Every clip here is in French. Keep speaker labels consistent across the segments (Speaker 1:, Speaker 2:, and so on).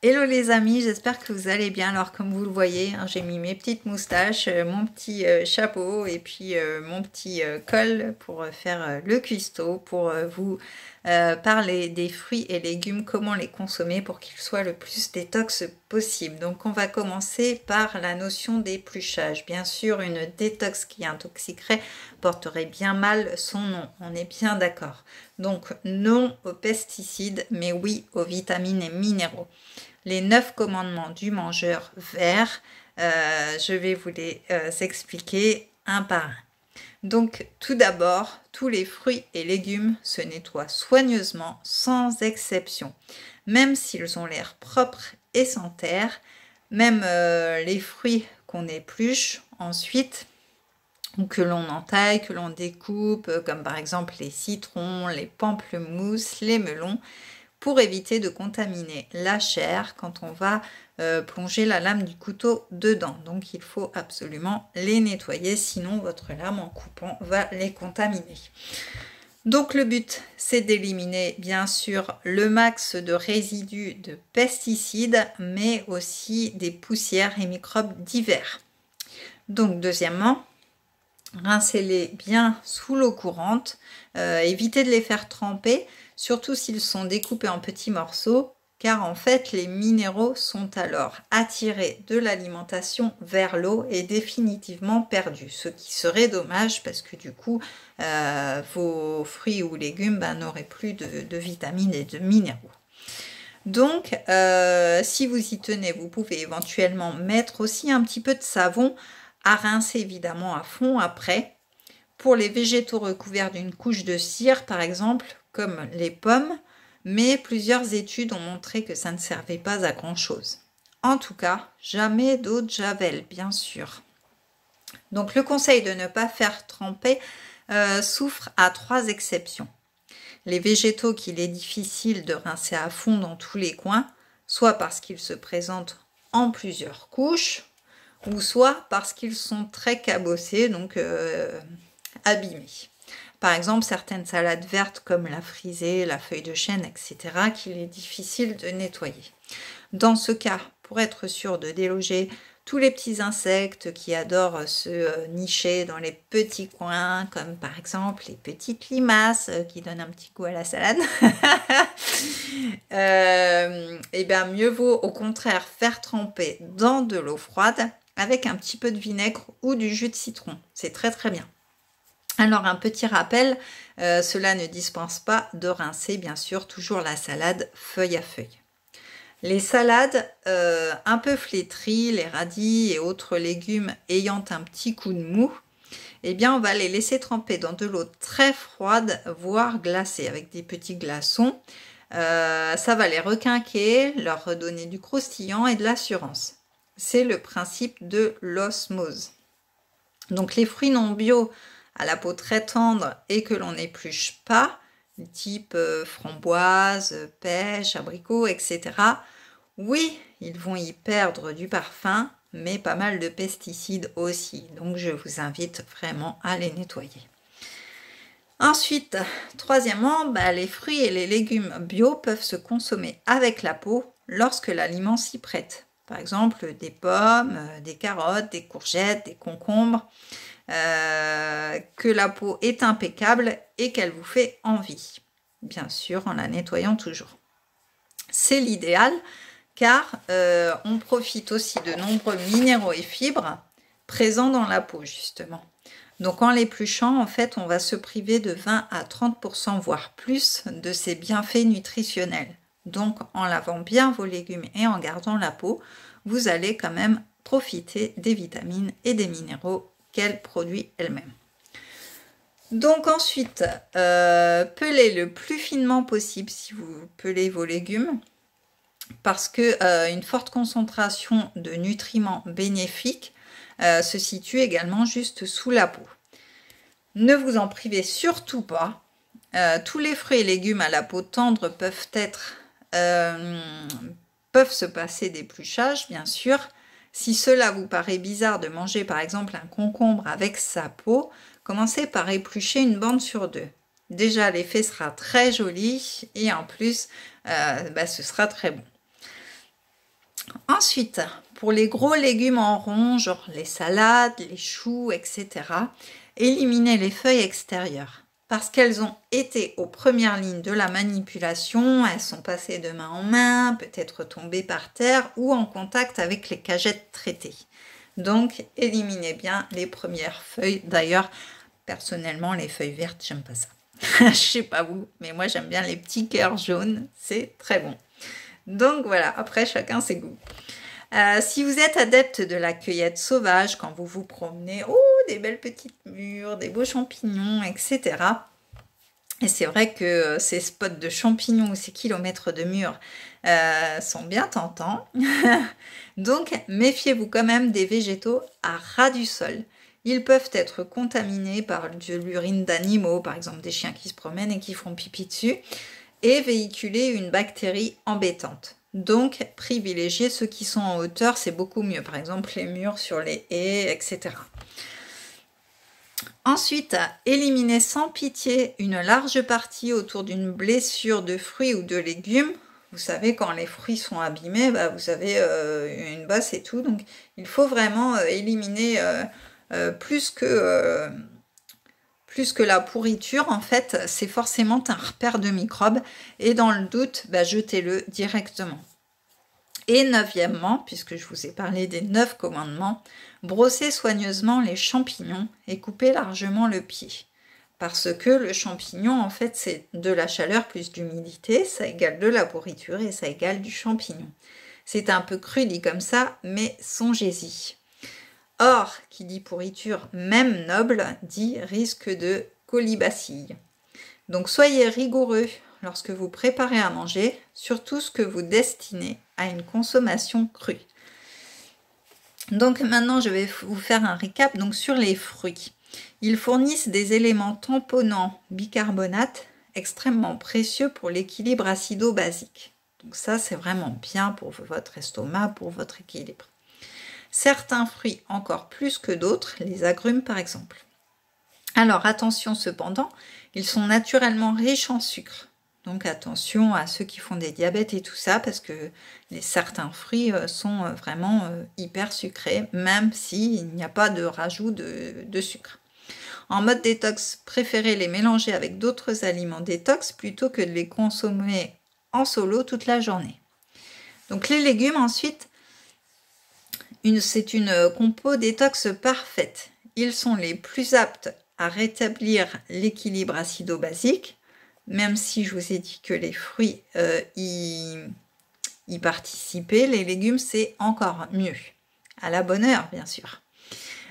Speaker 1: Hello les amis, j'espère que vous allez bien. Alors comme vous le voyez, hein, j'ai mis mes petites moustaches, mon petit chapeau et puis mon petit col pour faire le cuistot, pour vous parler des fruits et légumes, comment les consommer pour qu'ils soient le plus détox possible. Donc on va commencer par la notion d'épluchage. Bien sûr, une détox qui intoxiquerait porterait bien mal son nom, on est bien d'accord. Donc non aux pesticides, mais oui aux vitamines et minéraux. Les 9 commandements du mangeur vert, je vais vous les expliquer un par un. Donc tout d'abord, tous les fruits et légumes se nettoient soigneusement sans exception. Même s'ils ont l'air propres et sans terre, même les fruits qu'on épluche ensuite, ou que l'on entaille, que l'on découpe, comme par exemple les citrons, les pamplemousses, les melons, pour éviter de contaminer la chair quand on va plonger la lame du couteau dedans. Donc il faut absolument les nettoyer, sinon votre lame en coupant va les contaminer. Donc le but, c'est d'éliminer bien sûr le max de résidus de pesticides, mais aussi des poussières et microbes divers. Donc deuxièmement, rincez-les bien sous l'eau courante, évitez de les faire tremper, surtout s'ils sont découpés en petits morceaux, car en fait les minéraux sont alors attirés de l'alimentation vers l'eau et définitivement perdus, ce qui serait dommage parce que du coup vos fruits ou légumes n'auraient plus de vitamines et de minéraux. Donc si vous y tenez, vous pouvez éventuellement mettre aussi un petit peu de savon à rincer évidemment à fond après. Pour les végétaux recouverts d'une couche de cire, par exemple, comme les pommes, mais plusieurs études ont montré que ça ne servait pas à grand-chose. En tout cas, jamais d'eau de javel, bien sûr. Donc le conseil de ne pas faire tremper souffre à 3 exceptions. Les végétaux qu'il est difficile de rincer à fond dans tous les coins, soit parce qu'ils se présentent en plusieurs couches, ou soit parce qu'ils sont très cabossés, donc abîmés. Par exemple, certaines salades vertes comme la frisée, la feuille de chêne, etc., qu'il est difficile de nettoyer. Dans ce cas, pour être sûr de déloger tous les petits insectes qui adorent se nicher dans les petits coins, comme par exemple les petites limaces qui donnent un petit goût à la salade, et bien mieux vaut au contraire faire tremper dans de l'eau froide avec un petit peu de vinaigre ou du jus de citron. C'est très très bien. Alors un petit rappel, cela ne dispense pas de rincer bien sûr toujours la salade feuille à feuille. Les salades un peu flétries, les radis et autres légumes ayant un petit coup de mou, eh bien on va les laisser tremper dans de l'eau très froide, voire glacée, avec des petits glaçons. Ça va les requinquer, leur redonner du croustillant et de l'assurance. C'est le principe de l'osmose. Donc les fruits non bio à la peau très tendre et que l'on n'épluche pas, type framboise, pêche, abricot, etc. Oui, ils vont y perdre du parfum, mais pas mal de pesticides aussi. Donc je vous invite vraiment à les nettoyer. Ensuite, troisièmement, les fruits et les légumes bio peuvent se consommer avec la peau lorsque l'aliment s'y prête. Par exemple, des pommes, des carottes, des courgettes, des concombres, que la peau est impeccable et qu'elle vous fait envie. Bien sûr, en la nettoyant toujours. C'est l'idéal car on profite aussi de nombreux minéraux et fibres présents dans la peau, justement. Donc en l'épluchant, en fait, on va se priver de 20 à 30%, voire plus, de ces bienfaits nutritionnels. Donc en lavant bien vos légumes et en gardant la peau, vous allez quand même profiter des vitamines et des minéraux qu'elle produit elle-même. Donc ensuite, pelez le plus finement possible si vous pelez vos légumes, parce que une forte concentration de nutriments bénéfiques se situe également juste sous la peau. Ne vous en privez surtout pas. Tous les fruits et légumes à la peau tendre peuvent se passer d'épluchage, bien sûr. Si cela vous paraît bizarre de manger par exemple un concombre avec sa peau, commencez par éplucher une bande sur 2. Déjà, l'effet sera très joli et en plus, ce sera très bon. Ensuite, pour les gros légumes en rond, genre les salades, les choux, etc., éliminez les feuilles extérieures. Parce qu'elles ont été aux premières lignes de la manipulation, elles sont passées de main en main, peut-être tombées par terre ou en contact avec les cagettes traitées. Donc, éliminez bien les premières feuilles. D'ailleurs, personnellement, les feuilles vertes, j'aime pas ça. Je sais pas vous, mais moi j'aime bien les petits cœurs jaunes, c'est très bon. Donc voilà, après chacun ses goûts. Si vous êtes adepte de la cueillette sauvage, quand vous vous promenez, oh, des belles petites mûres, des beaux champignons, etc. Et c'est vrai que ces spots de champignons ou ces kilomètres de mûres sont bien tentants. Donc, méfiez-vous quand même des végétaux à ras du sol. Ils peuvent être contaminés par de l'urine d'animaux, par exemple des chiens qui se promènent et qui font pipi dessus, et véhiculer une bactérie embêtante. Donc, privilégiez ceux qui sont en hauteur, c'est beaucoup mieux. Par exemple, les murs sur les haies, etc. Ensuite, éliminez sans pitié une large partie autour d'une blessure de fruits ou de légumes. Vous savez, quand les fruits sont abîmés, vous avez une bosse et tout. Donc, il faut vraiment éliminer plus que la pourriture. En fait, c'est forcément un repère de microbes. Et dans le doute, jetez-le directement. Et neuvièmement, puisque je vous ai parlé des 9 commandements, brossez soigneusement les champignons et coupez largement le pied. Parce que le champignon, en fait, c'est de la chaleur plus d'humidité, ça égale de la pourriture et ça égale du champignon. C'est un peu cru dit comme ça, mais songez-y. Or, qui dit pourriture, même noble, dit risque de colibacille. Donc soyez rigoureux lorsque vous préparez à manger, surtout ce que vous destinez à une consommation crue. Donc maintenant, je vais vous faire un récap sur les fruits. Ils fournissent des éléments tamponnants bicarbonate extrêmement précieux pour l'équilibre acido-basique. Donc ça, c'est vraiment bien pour votre estomac, pour votre équilibre. Certains fruits encore plus que d'autres, les agrumes par exemple. Alors attention cependant, ils sont naturellement riches en sucre. Donc attention à ceux qui font des diabètes et tout ça, parce que certains fruits sont vraiment hyper sucrés, même s'il n'y a pas de rajout de sucre. En mode détox, préférez les mélanger avec d'autres aliments détox plutôt que de les consommer en solo toute la journée. Donc les légumes ensuite, c'est une compo détox parfaite. Ils sont les plus aptes à rétablir l'équilibre acido-basique, même si je vous ai dit que les fruits y participaient, les légumes c'est encore mieux. À la bonne heure, bien sûr.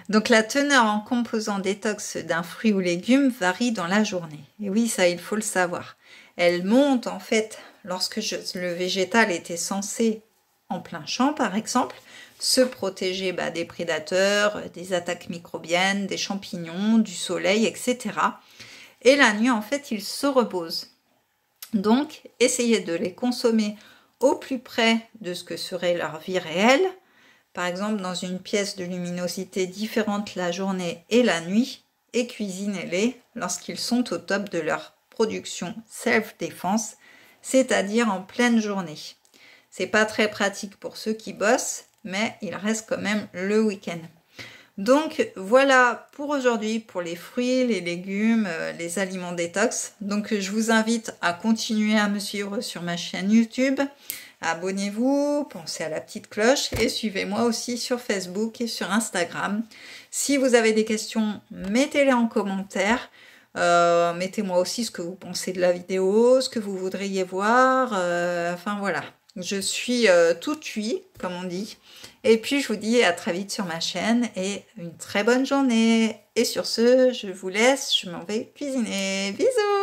Speaker 1: Donc la teneur en composants détox d'un fruit ou légume varie dans la journée. Et oui, ça il faut le savoir. Elle monte en fait lorsque le végétal était censé, en plein champ par exemple, se protéger des prédateurs, des attaques microbiennes, des champignons, du soleil, etc. Et la nuit, en fait, ils se reposent. Donc, essayez de les consommer au plus près de ce que serait leur vie réelle. Par exemple, dans une pièce de luminosité différente la journée et la nuit. Et cuisinez-les lorsqu'ils sont au top de leur production self-défense, c'est-à-dire en pleine journée. C'est pas très pratique pour ceux qui bossent, mais il reste quand même le week-end. Donc voilà pour aujourd'hui, pour les fruits, les légumes, les aliments détox. Donc je vous invite à continuer à me suivre sur ma chaîne YouTube. Abonnez-vous, pensez à la petite cloche et suivez-moi aussi sur Facebook et sur Instagram. Si vous avez des questions, mettez-les en commentaire. Mettez-moi aussi ce que vous pensez de la vidéo, ce que vous voudriez voir. Enfin voilà. Je suis tout oui, comme on dit. Et puis, je vous dis à très vite sur ma chaîne et une très bonne journée. Et sur ce, je vous laisse, je m'en vais cuisiner. Bisous!